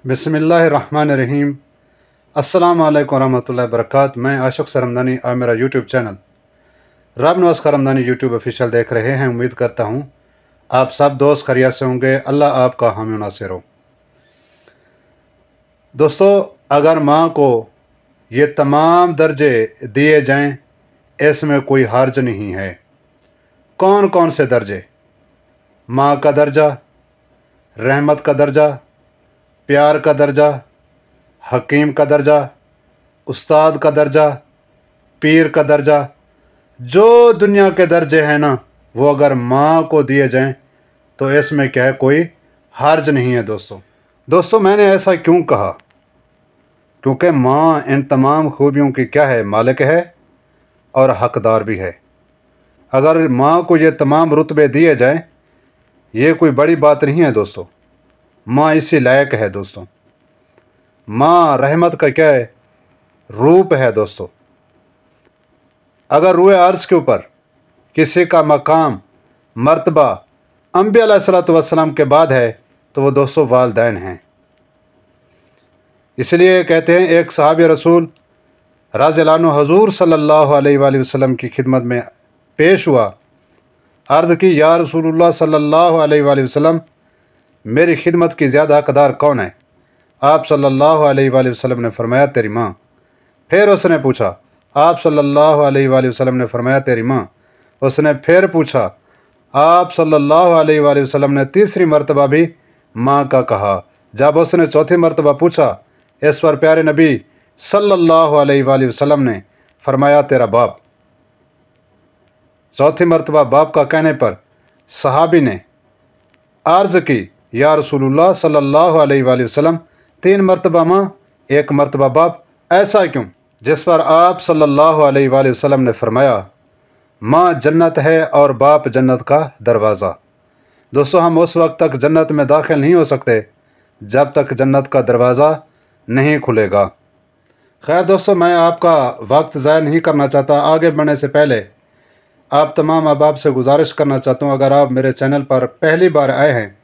बिस्मिल्लाहिर्रहमानिर्रहीम। अस्सलाम वालेकुम रहमतुल्लाहि वबरकातुहू। मैं आशिक सरमदानी, आप मेरा यूट्यूब चैनल रब नवाज़ करमदानी यूट्यूब ऑफिशियल देख रहे हैं। उम्मीद करता हूँ आप सब दोस्त खैरियत से होंगे। अल्लाह आपका हामी नासिर हो। दोस्तों, अगर माँ को ये तमाम दर्जे दिए जाएं, इसमें कोई हर्ज नहीं है। कौन कौन से दर्जे? माँ का दर्जा, रहमत का दर्जा, प्यार का दर्जा, हकीम का दर्जा, उस्ताद का दर्जा, पीर का दर्जा, जो दुनिया के दर्जे हैं ना, वो अगर माँ को दिए जाएं तो इसमें क्या है, कोई हर्ज नहीं है। दोस्तों मैंने ऐसा क्यों कहा? क्योंकि माँ इन तमाम खूबियों की क्या है, मालिक है और हकदार भी है। अगर माँ को ये तमाम रुतबे दिए जाएं, ये कोई बड़ी बात नहीं है दोस्तों। माँ इसी लायक है दोस्तों। माँ रहमत का क्या है, रूप है दोस्तों। अगर रूए अर्ज़ के ऊपर किसी का मकाम मर्तबा अंबिया अलैहिस्सलातु वस्सलाम के बाद है तो वो दोस्तों वालिदैन हैं। इसलिए कहते हैं, एक सहाबी रसूल रज़ियल्लाहु अन्हु हुज़ूर सल्लल्लाहु अलैहि वसल्लम की खिदमत में पेश हुआ। अर्ज़ की, या रसूलुल्लाह सल्लल्लाहु अलैहि वसल्लम, मेरी खिदमत की ज़्यादा हक़दार कौन है? आप सल्लल्लाहु अलैहि वसल्लम ने फरमाया, तेरी माँ। फिर उसने पूछा। आप सल्लल्लाहु अलैहि वसल्लम ने फरमाया, तेरी माँ। उसने फिर पूछा। आप सल्लल्लाहु अलैहि वसल्लम ने तीसरी मरतबा भी माँ का कहा। जब उसने चौथी मरतबा पूछा, इस पर प्यारे नबी सल्लल्लाहु अलैहि वसल्लम ने फरमाया, तेरा बाप। चौथी मरतबा बाप का कहने पर सहाबी ने अर्ज़ की, या रसूलुल्लाह सल्लल्लाहु अलैहि वसल्लम, 3 मरतबा माँ, 1 मरतबा बाप, ऐसा क्यों? जिस पर आप सल्लल्लाहु अलैहि वसल्लम ने फरमाया, माँ जन्नत है और बाप जन्नत का दरवाज़ा। दोस्तों, हम उस वक्त तक जन्नत में दाखिल नहीं हो सकते जब तक जन्नत का दरवाज़ा नहीं खुलेगा। खैर दोस्तों, मैं आपका वक्त ज़ाया नहीं करना चाहता। आगे बढ़ने से पहले आप तमाम अहबाब से गुजारिश करना चाहता हूँ, अगर आप मेरे चैनल पर पहली बार आए हैं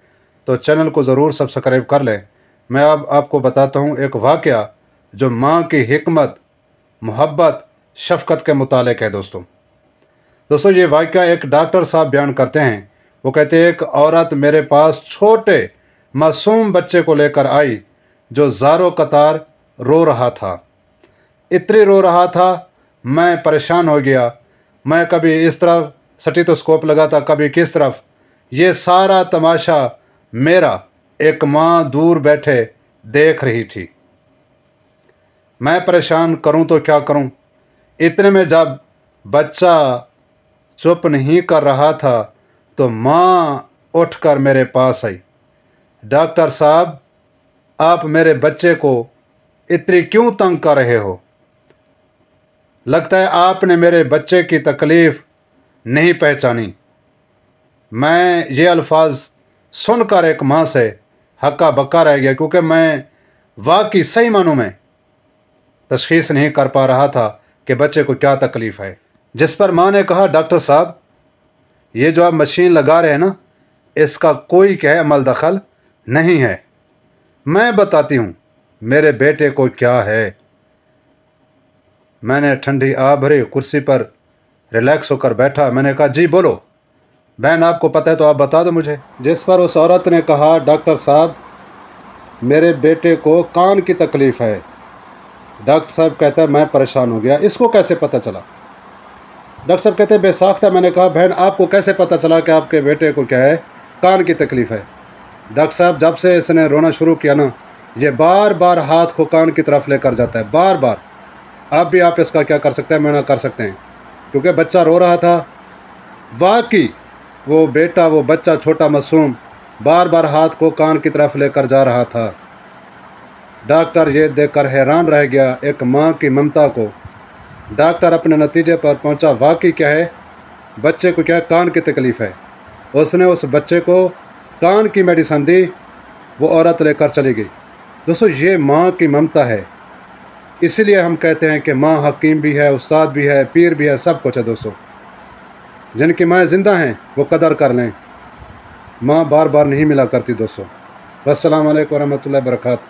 तो चैनल को ज़रूर सब्सक्राइब कर लें। मैं अब आपको बताता हूँ एक वाक़या जो माँ की हिकमत, मोहब्बत, शफ़क़त के मुतालिक है। दोस्तों ये वाक़या एक डॉक्टर साहब बयान करते हैं। वो कहते हैं, एक औरत मेरे पास छोटे मासूम बच्चे को लेकर आई जो ज़ारो कतार रो रहा था। इतनी रो रहा था, मैं परेशान हो गया। मैं कभी इस तरफ स्टेथोस्कोप लगाता, कभी किस तरफ। ये सारा तमाशा मेरा एक माँ दूर बैठे देख रही थी। मैं परेशान करूं तो क्या करूं। इतने में जब बच्चा चुप नहीं कर रहा था तो माँ उठकर मेरे पास आई। डॉक्टर साहब, आप मेरे बच्चे को इतनी क्यों तंग कर रहे हो? लगता है आपने मेरे बच्चे की तकलीफ़ नहीं पहचानी। मैं ये अल्फाज सुनकर एक माँ से हक्का बक्का रह गया, क्योंकि मैं वाकई सही मानों में तशख़ीस नहीं कर पा रहा था कि बच्चे को क्या तकलीफ़ है। जिस पर माँ ने कहा, डॉक्टर साहब, ये जो आप मशीन लगा रहे हैं ना, इसका कोई क्या अमल दखल नहीं है। मैं बताती हूँ मेरे बेटे को क्या है। मैंने ठंडी आ भरी कुर्सी पर रिलैक्स होकर बैठा। मैंने कहा, जी बोलो बहन, आपको पता है तो आप बता दो मुझे। जिस पर उस औरत ने कहा, डॉक्टर साहब, मेरे बेटे को कान की तकलीफ़ है। डॉक्टर साहब कहता है, मैं परेशान हो गया, इसको कैसे पता चला? डॉक्टर साहब कहते हैं, बेसाख्ता। मैंने कहा, बहन, आपको कैसे पता चला कि आपके बेटे को क्या है, कान की तकलीफ़ है? डॉक्टर साहब, जब से इसने रोना शुरू किया ना, ये बार बार हाथ को कान की तरफ लेकर जाता है, बार बार। आप इसका क्या कर सकते हैं? मैं ना कर सकते हैं, क्योंकि बच्चा रो रहा था। वाकई वो बेटा, वो बच्चा छोटा मासूम बार बार हाथ को कान की तरफ लेकर जा रहा था। डॉक्टर ये देखकर हैरान रह गया, एक माँ की ममता को। डॉक्टर अपने नतीजे पर पहुंचा, वाकई क्या है, बच्चे को क्या कान की तकलीफ़ है। उसने उस बच्चे को कान की मेडिसिन दी, वो औरत लेकर चली गई। दोस्तों ये माँ की ममता है। इसीलिए हम कहते हैं कि माँ हकीम भी है, उस्ताद भी है, पीर भी है, सब कुछ है। दोस्तों जिनकी माँ ज़िंदा हैं वो कदर कर लें। माँ बार बार नहीं मिला करती दोस्तों। अस्सलाम वालेकुम रहमतुल्लाहि व बरकातहू।